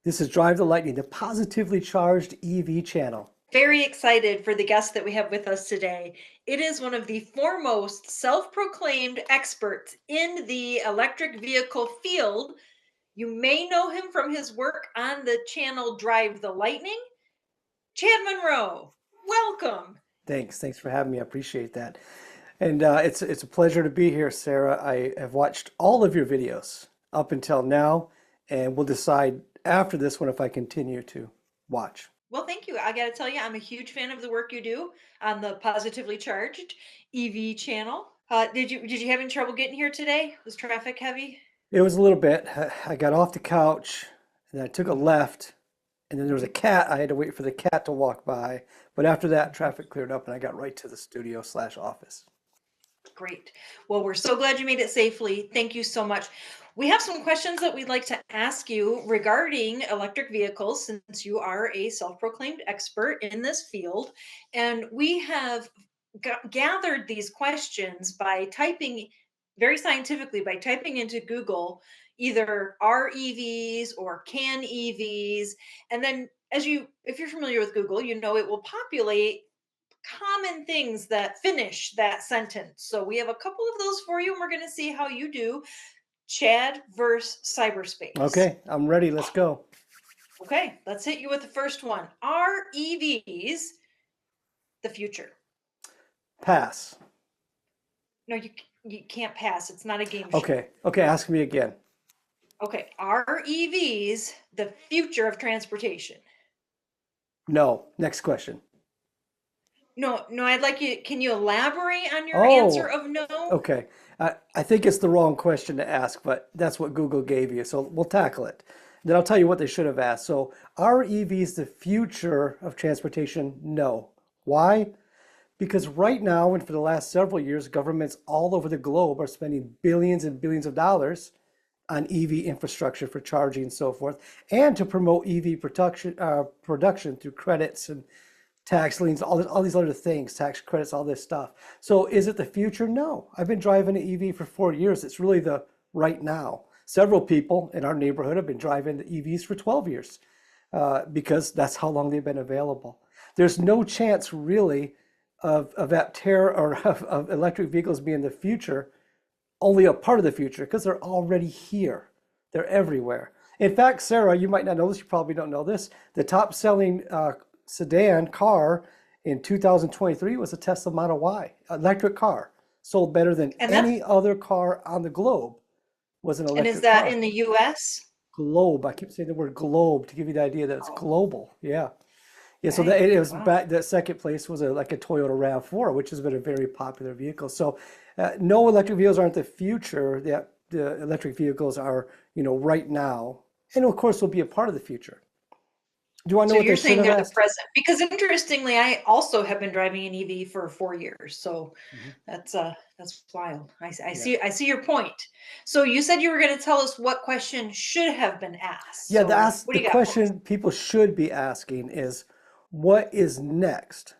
This is Drive the Lightning, the positively charged EV channel. Very excited for the guest that we have with us today. It is one of the foremost self-proclaimed experts in the electric vehicle field. You may know him from his work on the channel Drive the Lightning. Chad Monroe, welcome. Thanks for having me. I appreciate that. And it's a pleasure to be here, Sarah. I have watched all of your videos up until now, and we'll decide after this one if I continue to watch. Well, thank you. I got to tell you, I'm a huge fan of the work you do on the Positively Charged EV channel. Did you have any trouble getting here today? Was traffic heavy? It was a little bit. I got off the couch, and then I took a left, and then there was a cat. I had to wait for the cat to walk by. But after that, traffic cleared up, and I got right to the studio/office. Great. Well, we're so glad you made it safely. Thank you so much. We have some questions that we'd like to ask you regarding electric vehicles, since you are a self-proclaimed expert in this field. And we have gathered these questions by typing very scientifically by typing into Google either are EVs or can EVs. And then if you're familiar with Google, you know it will populate common things that finish that sentence. So we have a couple of those for you, and we're going to see how you do. Chad versus cyberspace. Okay, I'm ready. Let's go. Okay, let's hit you with the first one. Are EVs the future? Pass. No, you can't pass. It's not a game show. Okay, ask me again. Okay, are EVs the future of transportation? No. Next question. No, I'd like you. Can you elaborate on your answer Oh, of no? okay. I think it's the wrong question to ask, but that's what Google gave you, so we'll tackle it. Then I'll tell you what they should have asked. So, are EVs the future of transportation? No. Why? Because right now, and for the last several years, governments all over the globe are spending billions and billions of dollars on EV infrastructure for charging and so forth, and to promote EV production through credits and tax liens, all these other things, tax credits, all this stuff. So is it the future? No. I've been driving an EV for 4 years. It's really the right now. Several people in our neighborhood have been driving the EVs for 12 years because that's how long they've been available. There's no chance really of aptera or of electric vehicles being the future, only a part of the future, because they're already here. They're everywhere. In fact, Sarah, you might not know this, you probably don't know this, the top selling sedan car in 2023 was a Tesla Model Y, electric car. Sold better than And that's any other car on the globe was an and is electric that car. in the US? Globe. I keep saying the word globe to give you the idea that it's Oh, global. Yeah. Yeah, so okay. it was Wow. back, that second place was like a Toyota RAV4, which has been a very popular vehicle. So no, electric vehicles aren't the future. The electric vehicles are, right now. And of course will be a part of the future. Do you want to So know what they you're should saying have they're the asked? present. Because interestingly, I also have been driving an EV for 4 years. So Mhm. that's wild. I Yeah. see your point. So you said you were going to tell us what question should have been asked. Yeah, So what the do you got for us? question people should be asking is what is next?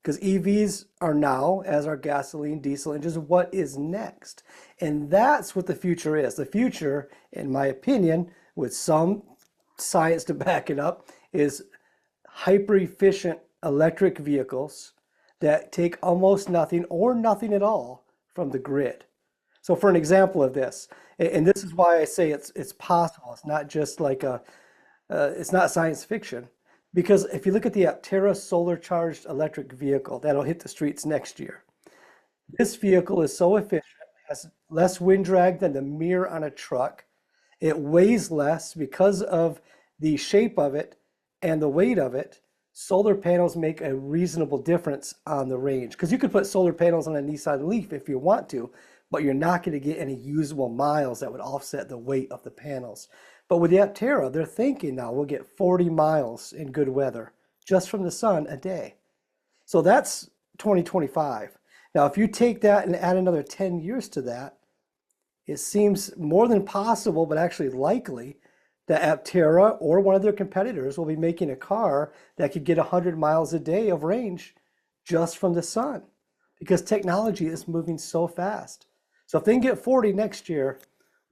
Because EVs are now, as are gasoline, diesel engines, what is next? And that's what the future is. The future, in my opinion, with some science to back it up, is hyper efficient electric vehicles that take almost nothing or nothing at all from the grid. So for an example of this, and this is why I say it's possible. It's not just like it's not science fiction. Because if you look at the aptera solar charged electric vehicle that'll hit the streets next year, this vehicle is so efficient, has less wind drag than the mirror on a truck. It weighs less because of the shape of it and the weight of it. Solar panels make a reasonable difference on the range because you could put solar panels on a Nissan Leaf if you want to, but you're not going to get any usable miles that would offset the weight of the panels. But with the Aptera, they're thinking now we'll get 40 miles in good weather just from the sun a day. So that's 2025. Now, if you take that and add another 10 years to that, it seems more than possible, but actually likely, that Aptera or one of their competitors will be making a car that could get 100 miles a day of range just from the sun because technology is moving so fast. So if they can get 40 next year,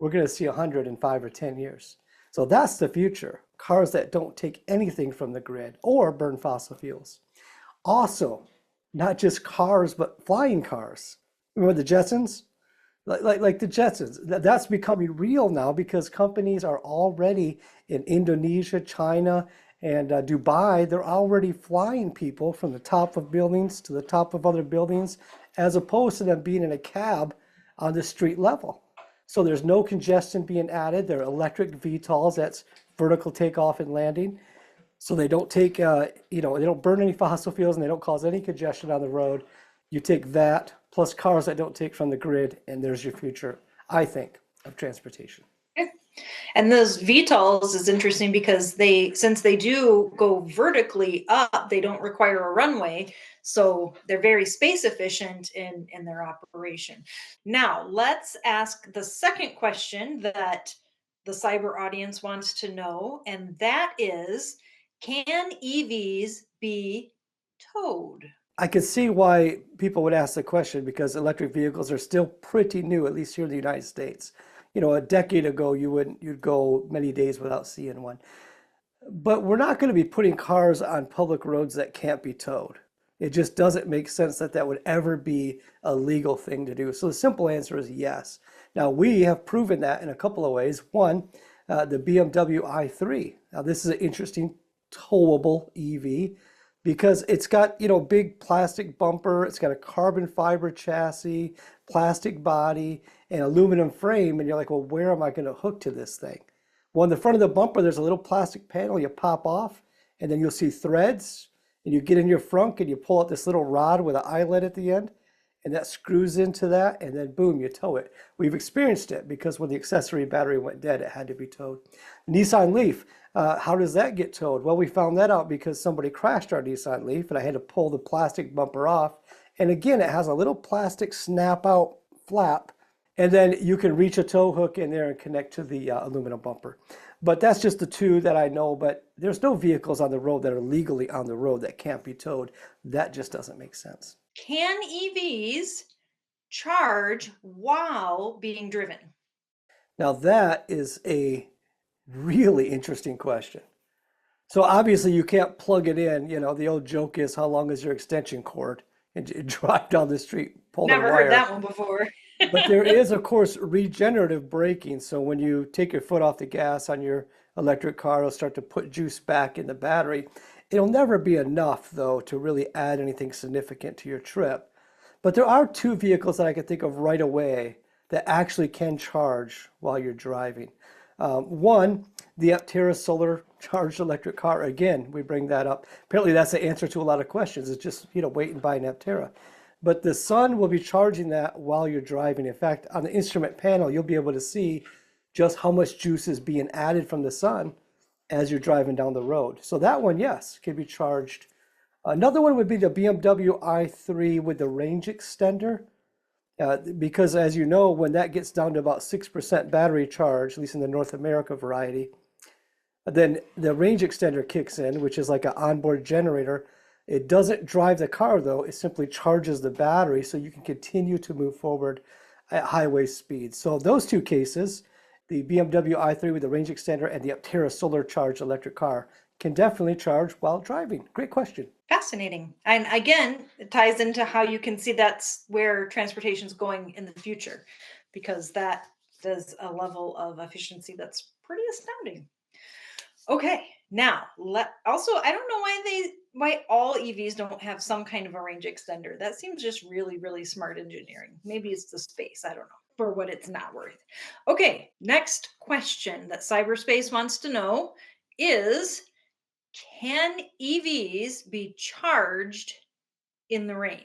we're going to see 100 in 5 or 10 years. So that's the future. cars that don't take anything from the grid or burn fossil fuels. Also, not just cars, but flying cars. Remember the Jetsons? Like the Jetsons. That's becoming real now because companies are already in Indonesia, China, and Dubai. They're already flying people from the top of buildings to the top of other buildings, as opposed to them being in a cab on the street level. So there's no congestion being added. They're electric VTOLs. That's vertical takeoff and landing. So they don't take, they don't burn any fossil fuels and they don't cause any congestion on the road. You take that plus cars that don't take from the grid, and there's your future, I think, of transportation. Okay. And those VTOLs is interesting because since they do go vertically up, they don't require a runway. So they're very space efficient in their operation. Now, let's ask the second question that the cyber audience wants to know, and that is, can EVs be towed? I can see why people would ask the question because electric vehicles are still pretty new, at least here in the United States. A decade ago, you'd go many days without seeing one. But we're not going to be putting cars on public roads that can't be towed. It just doesn't make sense that that would ever be a legal thing to do. So the simple answer is yes. Now, we have proven that in a couple of ways. One, the BMW i3. Now, this is an interesting towable EV because it's got, big plastic bumper, it's got a carbon fiber chassis, plastic body, and aluminum frame. And you're like, well, where am I going to hook to this thing? Well, in the front of the bumper, there's a little plastic panel you pop off, and then you'll see threads, and you get in your frunk and you pull out this little rod with an eyelet at the end, and that screws into that, and then boom, you tow it. We've experienced it because when the accessory battery went dead, it had to be towed. Nissan Leaf, how does that get towed? Well, we found that out because somebody crashed our Nissan Leaf, and I had to pull the plastic bumper off. And again, it has a little plastic snap out flap, and then you can reach a tow hook in there and connect to the aluminum bumper. But that's just the two that I know, but there's no vehicles on the road that are legally on the road that can't be towed. That just doesn't make sense. Can EVs charge while being driven? Now that is a really interesting question. So obviously you can't plug it in. The old joke is how long is your extension cord? And you drive down the street, pull the Never heard wire. that one before. But there is, of course, regenerative braking. So when you take your foot off the gas on your electric car, it'll start to put juice back in the battery. It'll never be enough, though, to really add anything significant to your trip. But there are two vehicles that I can think of right away that actually can charge while you're driving. One, the aptera solar charged electric car. Again, we bring that up. Apparently, that's the answer to a lot of questions. It's just, wait and buy an aptera. But the sun will be charging that while you're driving. In fact, on the instrument panel, you'll be able to see just how much juice is being added from the sun as you're driving down the road. So that one, yes, can be charged. Another one would be the BMW i3 with the range extender. Because as you know, when that gets down to about 6% battery charge, at least in the North America variety, then the range extender kicks in, which is like an onboard generator. It doesn't drive the car, though. It simply charges the battery so you can continue to move forward at highway speeds. So those two cases, the BMW i3 with the range extender and the aptera solar charged electric car, can definitely charge while driving. Great question. Fascinating. And again, it ties into how you can see that's where transportation is going in the future, because that does a level of efficiency that's pretty astounding. Okay, now also I don't know why all EVs don't have some kind of a range extender. That seems just really, really smart engineering. Maybe it's the space, I don't know, for what it's not worth. Okay, next question that cyberspace wants to know is, can EVs be charged in the rain?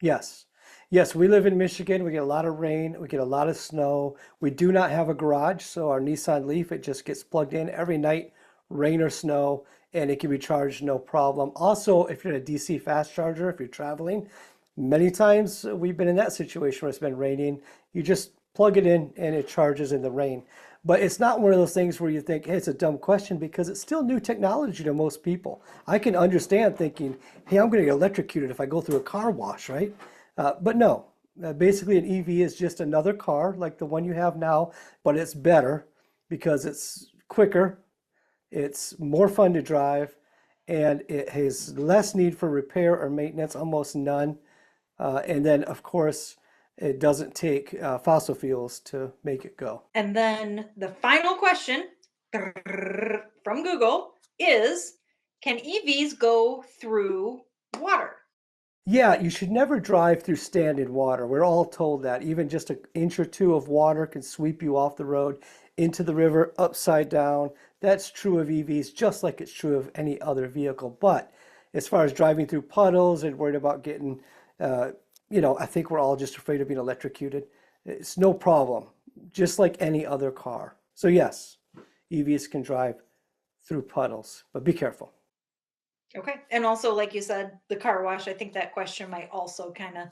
Yes. Yes, we live in Michigan. We get a lot of rain. We get a lot of snow. We do not have a garage, so our Nissan Leaf, it just gets plugged in every night, rain or snow, and it can be charged no problem. Also, if you're in a DC fast charger, if you're traveling, many times we've been in that situation where it's been raining. You just plug it in and it charges in the rain. But it's not one of those things where you think, hey, it's a dumb question, because it's still new technology to most people. I can understand thinking, hey, I'm going to get electrocuted if I go through a car wash, right? But no, basically an EV is just another car like the one you have now, but it's better because it's quicker, It's more fun to drive, and it has less need for repair or maintenance, almost none. And then, of course, it doesn't take fossil fuels to make it go. And then the final question from Google is, can EVs go through water? Yeah, you should never drive through standing water. We're all told that. Even just an inch or two of water can sweep you off the road into the river upside down. That's true of EVs, just like it's true of any other vehicle. But as far as driving through puddles and worried about getting, uh, I think we're all just afraid of being electrocuted. It's no problem, just like any other car. So, yes, EVs can drive through puddles, but be careful. Okay. And also, like you said, the car wash, I think that question might also kind of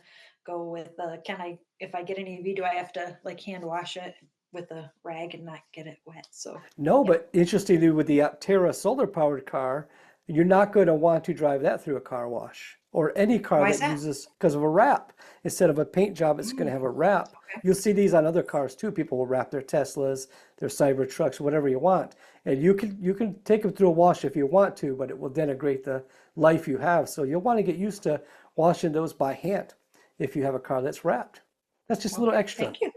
go with can I, if I get an EV, do I have to like hand wash it with a rag and not get it wet? So, No, yeah. but interestingly, with the aptera solar powered car, you're not going to want to drive that through a car wash or any car Why is that that? uses because of a wrap. Instead of a paint job, it's going to Mm, have a wrap. okay. You'll see these on other cars too. People will wrap their Teslas, their Cyber trucks, whatever you want. And you can take them through a wash if you want to, but it will denigrate the life you have. So you'll want to get used to washing those by hand if you have a car that's wrapped. That's just a little Okay. extra. Thank you.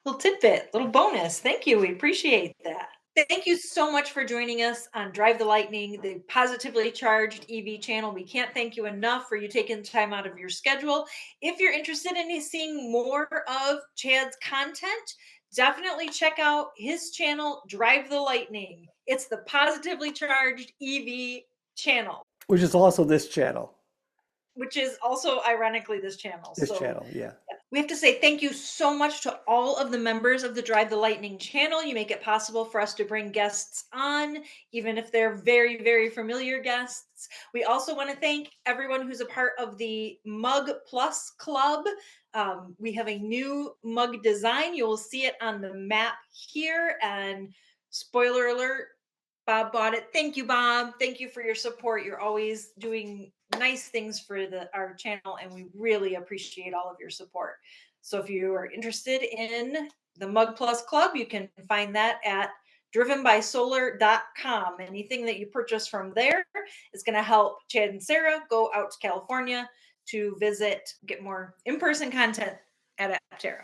Little tidbit, little bonus. Thank you. We appreciate that. Thank you so much for joining us on Drive the Lightning, the positively charged EV channel. We can't thank you enough for you taking time out of your schedule. If you're interested in seeing more of Chad's content, definitely check out his channel, Drive the Lightning. It's the positively charged EV channel, Which is also this channel. which is also ironically this channel. This So channel, yeah. we have to say thank you so much to all of the members of the Drive the Lightning channel. You make it possible for us to bring guests on, even if they're very, very familiar guests. We also want to thank everyone who's a part of the Mug Plus Club. We have a new mug design. You will see it on the map here. And spoiler alert, Bob bought it. Thank you, Bob. Thank you for your support. You're always doing nice things for our channel, and we really appreciate all of your support. So if you are interested in the Mug Plus Club, you can find that at drivenbysolar.com. Anything that you purchase from there is going to help Chad and Sarah go out to California to visit, get more in-person content at aptera.